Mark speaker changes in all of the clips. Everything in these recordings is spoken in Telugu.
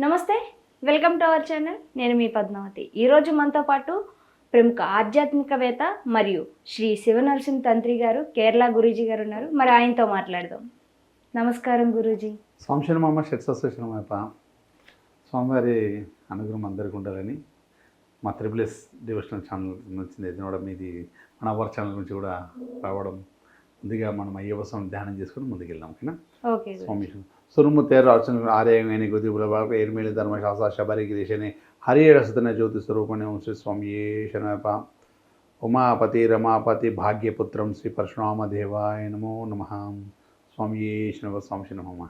Speaker 1: నమస్తే, వెల్కమ్ టు అవర్ ఛానల్. నేను మీ పద్మావతి. ఈరోజు మనతో పాటు ప్రముఖ ఆధ్యాత్మికవేత్త మరియు శ్రీ శివనరసింహ తంత్రి గారు, కేరళ గురూజీ గారు ఉన్నారు. మరి ఆయనతో మాట్లాడదాం. నమస్కారం గురూజీ.
Speaker 2: స్వామిశరణమమ్మ షట్సస్వశరణమయ్యప్ప. స్వామివారి అనుగ్రహం అందరికీ ఉండాలని మా త్రిపుల్ఎస్ డివోషనల్ ఛానల్ వచ్చింది. ఇది కూడా మీది మన అవర్ ఛానల్ నుంచి కూడా రావడం. ముందుగా మనం అయ్యప్ప స్వామి ధ్యానం చేసుకుని ముందుకెళ్దాం. ఓకేనా?
Speaker 1: ఓకే.
Speaker 2: స్వామి సురుము తేరు అర్చన ఆర్యమైన గుదిబుల బాబు ఏర్మేలి ధర్మశాస్త్ర శబరి గిరీశని హరియేడసుతన జ్యోతి స్వరూపణ్యం శ్రీ స్వామి శరణమయ్యప్ప. ఉమాపతి రమాపతి భాగ్యపుత్రం శ్రీ పరశురామ దేవాయ నమో నమః. స్వామి శరణమ. స్వామి శరణమమ్మ.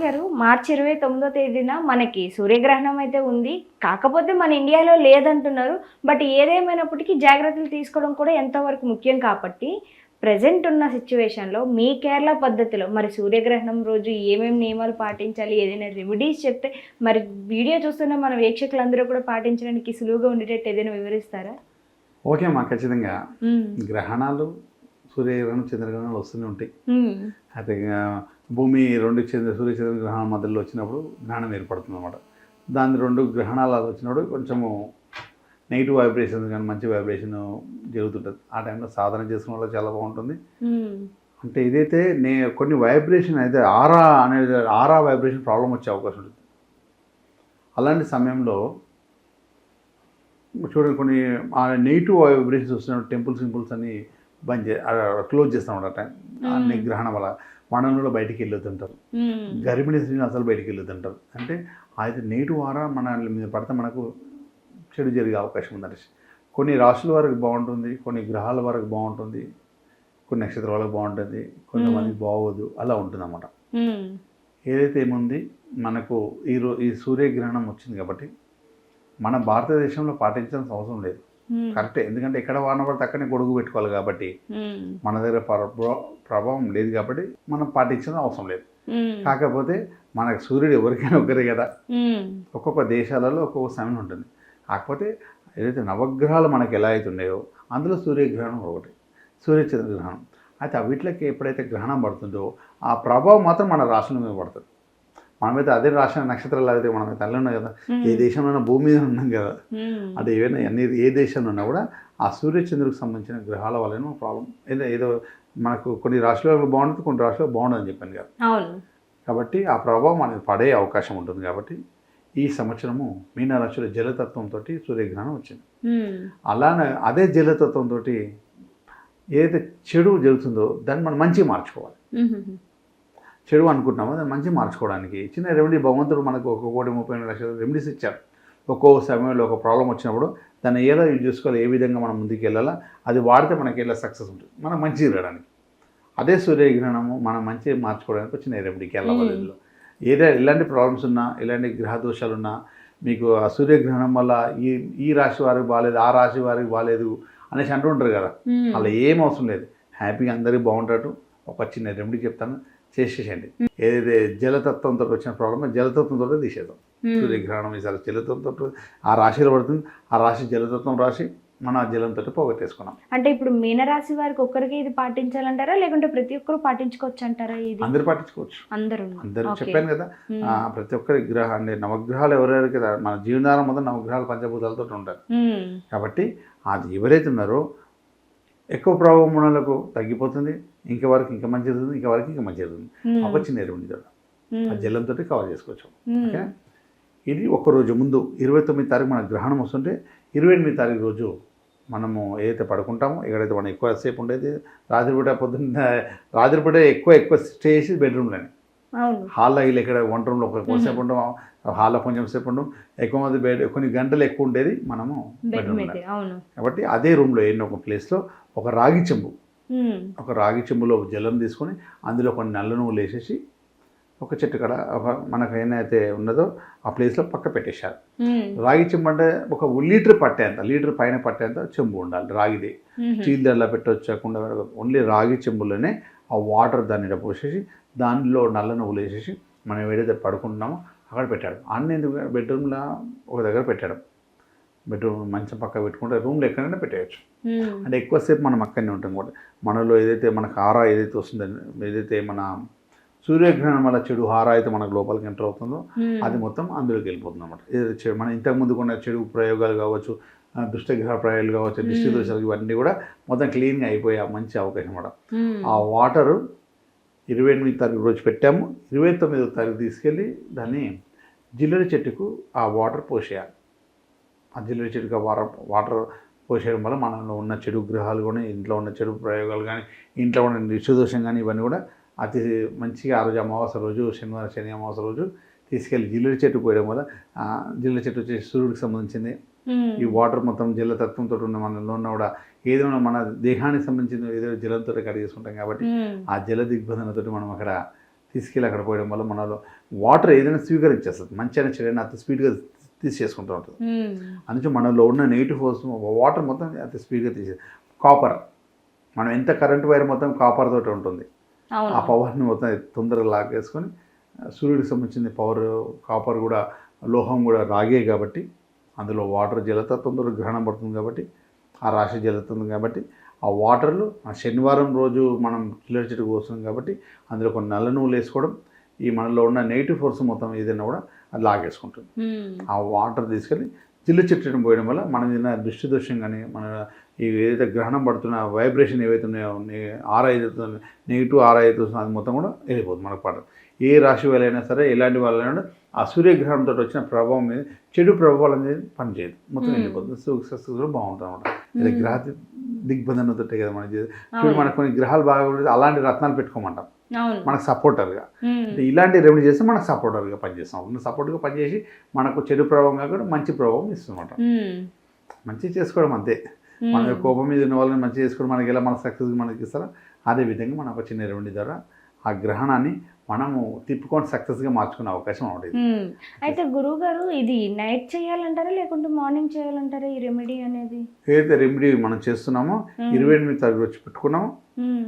Speaker 1: గారు, మార్చి 29వ తేదీన మనకి సూర్యగ్రహణం అయితే ఉంది. కాకపోతే మన ఇండియాలో లేదంటున్నారు. బట్ ఏదేమైనప్పటికీ జాగ్రత్తలు తీసుకోవడం కూడా ఎంతవరకు ముఖ్యం. కాబట్టి ప్రజెంట్ ఉన్న సిచ్యువేషన్లో మీ కేరళ పద్ధతిలో మరి సూర్యగ్రహణం రోజు ఏమేమి నియమాలు పాటించాలి, ఏదైనా రెమెడీస్ చెప్తే మరి వీడియో చూస్తున్న మన వీక్షకులందరూ కూడా పాటించడానికి సులువుగా ఉండేటట్టు ఏదైనా వివరిస్తారా?
Speaker 2: ఓకే అమ్మా, ఖచ్చితంగా. గ్రహణాలు, సూర్యగ్రహణం, చంద్రగ్రహణాలు వస్తూనే ఉంటాయి. అయితే భూమి సూర్యచంద్ర గ్రహణాల మధ్యలో వచ్చినప్పుడు గ్రహణం ఏర్పడుతుంది అన్నమాట. దాని 2 గ్రహణాలు వచ్చినప్పుడు కొంచెము నెగిటివ్ వైబ్రేషన్ కానీ మంచి వైబ్రేషన్ జరుగుతుంటుంది. ఆ టైంలో సాధన చేసుకున్న వాళ్ళకి చాలా బాగుంటుంది. అంటే ఇదైతే కొన్ని వైబ్రేషన్ అయితే ఆరా వైబ్రేషన్ ప్రాబ్లం వచ్చే అవకాశం ఉంటుంది. అలాంటి సమయంలో చూడండి, కొన్ని నెగిటివ్ వైబ్రేషన్స్ వస్తున్న సింపుల్స్ అన్ని క్లోజ్ చేస్తాం ఆ టైం. అన్ని గ్రహణం వల్ల మనలో బయటికి వెళ్ళొద్దంటారు. గర్భిణీ స్త్రీని అసలు బయటికి వెళ్ళొద్దంటారు. అంటే అయితే నెగిటివ్ ఆరా మన మీద పడితే మనకు చెడు జరిగే అవకాశం ఉందండి. కొన్ని రాశుల వరకు బాగుంటుంది, కొన్ని గ్రహాల వరకు బాగుంటుంది, కొన్ని నక్షత్రాల వరకు బాగుంటుంది, కొంతమందికి బాగోదు. అలా ఉంటుంది అన్నమాట. ఏదైతే ఏముంది, మనకు ఈ సూర్యగ్రహణం వచ్చింది కాబట్టి మన భారతదేశంలో పాటించాల్సిన అవసరం లేదు. కరెక్టే. ఎందుకంటే ఎక్కడ వాన పడితే అక్కడనే గొడుగు పెట్టుకోవాలి కాబట్టి మన దగ్గర ప్రభావం లేదు కాబట్టి మనం పాటించాల్సిన అవసరం లేదు. కాకపోతే మనకు సూర్యుడు ఎవరికైనా ఒకరే కదా. ఒక్కొక్క దేశాలలో ఒక్కొక్క సమయం ఉంటుంది. కాకపోతే ఏదైతే నవగ్రహాలు మనకు ఎలా అయితే ఉన్నాయో అందులో సూర్యగ్రహణం ఒకటి, సూర్యచంద్రగ్రహణం. అయితే వీటికి ఎప్పుడైతే గ్రహణం పడుతుందో ఆ ప్రభావం మాత్రం మన రాశుల మీద పడుతుంది. మనమైతే అదే రాశి నక్షత్రాలు అయితే మనమైతే తల్లి ఉన్నాం కదా, ఏ దేశంలో భూమి మీద ఉన్నాం కదా. అంటే ఏ దేశంలో ఉన్నా కూడా ఆ సూర్యచంద్రుడికి సంబంధించిన గ్రహాల వల్ల ప్రాబ్లం ఏదో మనకు కొన్ని రాశులలో బాగుంటుంది, కొన్ని రాశులలో బాగుండదని చెప్పాను కదా. కాబట్టి ఆ ప్రభావం అనేది పడే అవకాశం ఉంటుంది. కాబట్టి ఈ సంవత్సరము మీనరాశిలో జలతత్వంతో సూర్యగ్రహణం వచ్చింది. అలానే అదే జలతత్వంతో ఏదైతే చెడు జరుగుతుందో దాన్ని మనం మంచిగా మార్చుకోవాలి. చెడు అనుకుంటున్నామో దాన్ని మంచిగా మార్చుకోవడానికి చిన్న రెమెడీ భగవంతుడు మనకు 1,30,00,000 రెమెడీస్ ఇచ్చారు. ఒక్కో సమయంలో ఒక ప్రాబ్లం వచ్చినప్పుడు దాన్ని ఎలా యూజ్ చేసుకోవాలి, ఏ విధంగా మనం ముందుకు వెళ్ళాలా, అది వాడితే మనకి ఎలా సక్సెస్ ఉంటుంది, మనం మంచిగా జరగడానికి. అదే సూర్యగ్రహణము మనం మంచిగా మార్చుకోవడానికి చిన్న రెమెడీకి వెళ్ళవలేదు. ఎలాంటి ప్రాబ్లమ్స్ ఉన్నా, ఎలాంటి గ్రహ దోషాలు ఉన్నా, మీకు ఆ సూర్యగ్రహణం వల్ల ఈ రాశి వారికి బాగాలేదు, ఆ రాశి వారికి బాగాలేదు అనేసి అంటుంటారు కదా. అలా ఏం అవసరం లేదు. హ్యాపీగా అందరికీ బాగుంటాడు. ఒక చిన్న రెమెడీ చెప్తాను, చేసేసేయండి. ఏదైతే జలతత్వంతో వచ్చిన ప్రాబ్లమ్ జలతత్వంతో తీసేద్దాం. సూర్యగ్రహణం ఈసారి జలతత్వంతో ఆ రాశిలో పడుతుంది. ఆ రాశి జలతత్వం రాశి మన జలంతో పోగొట్టేసుకున్నాం.
Speaker 1: అంటే ఇప్పుడు మీనరాశి వారికి ఒక్కరికి ఇది పాటించాలంటారా, లేకుంటే ప్రతి ఒక్కరు పాటించుకోవచ్చు అంటారా? ఇది అందరూ
Speaker 2: పాటించుకోవచ్చు.
Speaker 1: అందరూ
Speaker 2: చెప్పాను కదా. ప్రతి ఒక్కరి అంటే నవగ్రహాలు ఎవరెవరికి మన జీవనాధారం మొదలు నవగ్రహాలు పంచభూతాలతో ఉంటారు. కాబట్టి అది ఎవరైతే ఉన్నారో ఎక్కువ ప్రభావం ఉన్నలకు తగ్గిపోతుంది, ఇంకా వరకు ఇంకా మంచి జరుగుతుంది, ఇంకా వరకు ఇంకా మంచి జరుగుతుంది. ఒక చిన్న ఎరువుని ఆ జలంతో కవర్ చేసుకోవచ్చు. ఓకే. ఇది ఒక్కరోజు ముందు 29వ తారీఖు మన గ్రహణం వస్తుంటే 28వ తారీఖు రోజు మనము ఏదైతే పడుకుంటామో, ఎక్కడైతే మనం ఎక్కువసేపు ఉండేది రాత్రిపూట ఎక్కువ స్టే చేసి బెడ్రూమ్లోనే. హాల్లో వీళ్ళు ఎక్కడ వంట రూమ్లో కొంచెంసేపు ఉంటాం, హాల్లో కొంచెం సేపు ఉంటాం. ఎక్కువ మంది కొన్ని గంటలు ఎక్కువ ఉండేది మనము బెడ్రూమ్లో. కాబట్టి అదే రూమ్లో ఏదో ఒక ప్లేస్లో ఒక రాగి చెంబులో జలం తీసుకొని అందులో కొన్ని నల్ల నువ్వులు వేసేసి ఒక చెట్టు కడ మనకు ఏమైతే ఉన్నదో ఆ ప్లేస్లో పక్క పెట్టేశారు. రాగి చెంబు అంటే ఒక లీటర్ పైన పట్టేంత చెంబు ఉండాలి. రాగిది స్టీల్ దానిలో పెట్టొచ్చకుండా ఓన్లీ రాగి చెంబులోనే ఆ వాటర్ దాన్ని పోసేసి దానిలో నల్ల నువ్వులు వేసేసి మనం ఏదైతే పడుకుంటున్నామో అక్కడ పెట్టాడు. అన్ని బెడ్రూమ్లో ఒక దగ్గర పెట్టాడు. బెడ్రూమ్ మంచం పక్క పెట్టుకుంటే రూమ్లో ఎక్కడైనా పెట్టేయచ్చు. అంటే ఎక్కువసేపు మనం అక్కడనే ఉంటాం కూడా. మనలో ఏదైతే మనకు ఆరా ఏదైతే వస్తుందో, ఏదైతే మన సూర్యగ్రహణం వల్ల చెడు హారా అయితే మనకు లోపలికి ఎంటర్ అవుతుందో అది మొత్తం అందులోకి వెళ్ళిపోతుంది అనమాట. మనం ఇంతకు ముందు కొన్న చెడు ప్రయోగాలు కావచ్చు, దుష్టగ్రహ ప్రయోగాలు కావచ్చు, దిష్టి దోషాలు ఇవన్నీ కూడా మొత్తం క్లీన్గా అయిపోయే మంచి అవకాశం అనమాట. ఆ వాటరు 28వ తారీఖు రోజు పెట్టాము, 29వ తారీఖు తీసుకెళ్ళి దాన్ని జిల్లెడ చెట్టుకు ఆ వాటర్ పోసేయాలి. ఆ జిల్లెడ చెట్టుకు ఆ వాటర్ పోసేయడం వల్ల మనలో ఉన్న చెడు గ్రహాలు కానీ, ఇంట్లో ఉన్న చెడు ప్రయోగాలు కానీ, ఇంట్లో ఉన్న దిష్టిదోషం కానీ ఇవన్నీ కూడా అతి మంచిగా ఆ రోజు అమావాస్య రోజు, శని అమావాస్య రోజు తీసుకెళ్ళి జిల్లెడ చెట్టు పోయడం వల్ల జిల్లెడ చెట్టు వచ్చేసి సూర్యుడికి సంబంధించింది. ఈ వాటర్ మొత్తం జలతత్వంతో ఉన్న మనలో ఉన్న కూడా ఏదైనా మన దేహానికి సంబంధించిన ఏదో జలంతో కడిగేసుకుంటాం కాబట్టి ఆ జల దిగ్బంధనతో మనం అక్కడ తీసుకెళ్ళి అక్కడ పోయడం వల్ల మనలో వాటర్ ఏదైనా స్వీకరించేస్తుంది, మంచి అయినా చెడైనా అతి స్పీడ్గా తీసేసుకుంటూ ఉంటుంది. అందుకే మనలో ఉన్న నెగిటివ్ ఫోర్స్ వాటర్ మొత్తం అతి స్పీడ్గా తీసే. కాపర్, మనం ఎంత కరెంట్ వైర్ మొత్తం కాపర్ తోటి ఉంటుంది. ఆ పవర్ని మొత్తం తొందరగా లాగేసుకొని సూర్యుడికి సంబంధించిన పవర్ కాపర్ కూడా లోహం కూడా రాగే కాబట్టి అందులో వాటర్ జలతత్వంతో గ్రహణం పడుతుంది కాబట్టి ఆ రాశి జలుతుంది కాబట్టి ఆ వాటర్లు ఆ శనివారం రోజు మనం జిల్లెడ చెట్టుకు పోస్తున్నాం కాబట్టి అందులో కొన్ని నల్ల నువ్వులు వేసుకోవడం ఈ మనలో ఉన్న నెగిటివ్ ఫోర్స్ మొత్తం ఏదైనా కూడా అది లాగేసుకుంటుంది. ఆ వాటర్ తీసుకెళ్ళి జిల్లెడ చెట్టును పోయడం వల్ల మన మీద దృష్టి దోషం కానీ మన ఈ ఏదైతే గ్రహణం పడుతున్న వైబ్రేషన్ ఏవైతే ఉన్నాయో ఆరా ఏదైతే నెగిటివ్ ఆరా ఏదైతే వస్తుందో అది మొత్తం కూడా వెళ్ళిపోతుంది మనకు పాటు. ఏ రాశి వాళ్ళైనా సరే ఎలాంటి వాళ్ళైనా ఆ సూర్యగ్రహణంతో వచ్చిన ప్రభావం మీద చెడు ప్రభావాలు అనేది పనిచేయదు, మొత్తం వెళ్ళిపోతుంది. సక్సెస్ఫుల్గా బాగుంటుంది అనమాట. ఇది గ్రహ దిగ్బంధనతో కదా మనం చూడు. మనకు కొన్ని గ్రహాలు బాగా ఉండేది అలాంటి రత్నాలు పెట్టుకోమంటాం మనకు సపోర్టర్గా. అంటే ఇలాంటి రెమెడీ చేస్తే మనకు సపోర్టర్గా పనిచేస్తాం. సపోర్ట్గా పనిచేసి మనకు చెడు ప్రభావం కాకుండా మంచి ప్రభావం ఇస్తుందన్నమాట. మంచి చేసుకోవడం అంతే. మన కోపం మీద ఉన్న వాళ్ళని మంచి చేసుకోవడం మనకి ఎలా మన సక్సెస్ మనకి ఇస్తారో అదే విధంగా మన ఒక చిన్న రెమెడీ ద్వారా ఆ గ్రహణాన్ని మనము తిప్పుకొని సక్సెస్గా మార్చుకునే అవకాశం ఉంటుంది.
Speaker 1: అయితే గురువు గారు ఇది నైట్ చేయాలంటారా లేకుంటే మార్నింగ్ చేయాలంటారా ఈ రెమెడీ అనేది?
Speaker 2: ఏదైతే రెమెడీ మనం చేస్తున్నామో 28వ తారీఖు వచ్చి పెట్టుకున్నాము,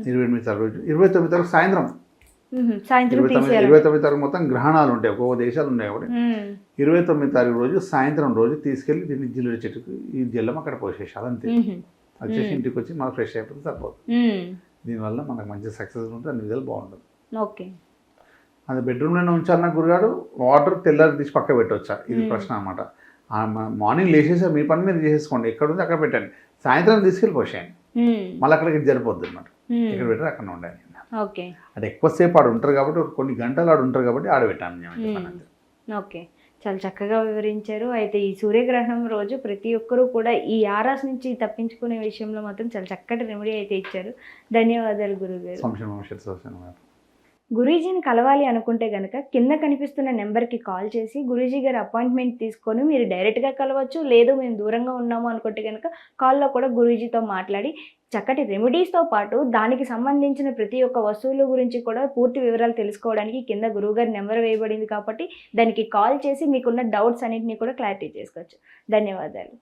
Speaker 2: 28వ తారీఖు రోజు 29వ తారీఖు సాయంత్రం 29వ తారీఖు మొత్తం గ్రహణాలు ఉంటాయి, ఒక్కొక్క దేశాలు ఉన్నాయి కాబట్టి 29వ తారీఖు రోజు సాయంత్రం రోజు తీసుకెళ్ళి దీన్ని జిల్లెడ చెట్టుకు ఈ జల్లం అక్కడ పోసేసాలి అంతే. వచ్చేసి ఇంటికి వచ్చి మనకు ఫ్రెష్ అయిపోతే సరిపోతుంది. దీనివల్ల మనకు మంచి సక్సెస్ ఉంటుంది, అన్ని విధాలు బాగుంటుంది.
Speaker 1: ఓకే.
Speaker 2: అది బెడ్రూమ్లోనే ఉంచాలన్న గురుగారు, వాటర్ తెల్లారి తీసి పక్క పెట్టవచ్చా ఇది ప్రశ్న అనమాట. మార్నింగ్ లేచేసా మీ పని మీరు చేసేసుకోండి, ఎక్కడ ఉంది అక్కడ పెట్టండి, సాయంత్రం తీసుకెళ్ళి పోసేయండి, మళ్ళీ అక్కడికి జరిపోద్ది అనమాట. ఇక్కడ పెట్టారు అక్కడ ఉండాలి.
Speaker 1: ఓకే.
Speaker 2: అంటే ఎక్కువసేపు ఆడు ఉంటారు కాబట్టి కొన్ని గంటలు ఆడు ఉంటారు కాబట్టి ఆడబెట్టాను.
Speaker 1: ఓకే, చాలా చక్కగా వివరించారు. అయితే ఈ సూర్యగ్రహణం రోజు ప్రతి ఒక్కరూ కూడా ఈ ఆరాస్ నుంచి తప్పించుకునే విషయంలో మాత్రం చాలా చక్కటి రెమెడీ అయితే ఇచ్చారు. ధన్యవాదాలు గురుగారు. గురూజీని కలవాలి అనుకుంటే కనుక కింద కనిపిస్తున్న నెంబర్కి కాల్ చేసి గురూజీ గారి అపాయింట్మెంట్ తీసుకొని మీరు డైరెక్ట్గా కలవచ్చు. లేదు మేము దూరంగా ఉన్నాము అనుకుంటే కనుక కాల్లో కూడా గురూజీతో మాట్లాడి చక్కటి రెమెడీస్తో పాటు దానికి సంబంధించిన ప్రతి ఒక్క వస్తువుల గురించి కూడా పూర్తి వివరాలు తెలుసుకోవడానికి కింద గురువుగారి నెంబర్ వేయబడింది కాబట్టి దానికి కాల్ చేసి మీకున్న డౌట్స్ అన్నింటినీ కూడా క్లారిటీ చేసుకోవచ్చు. ధన్యవాదాలు.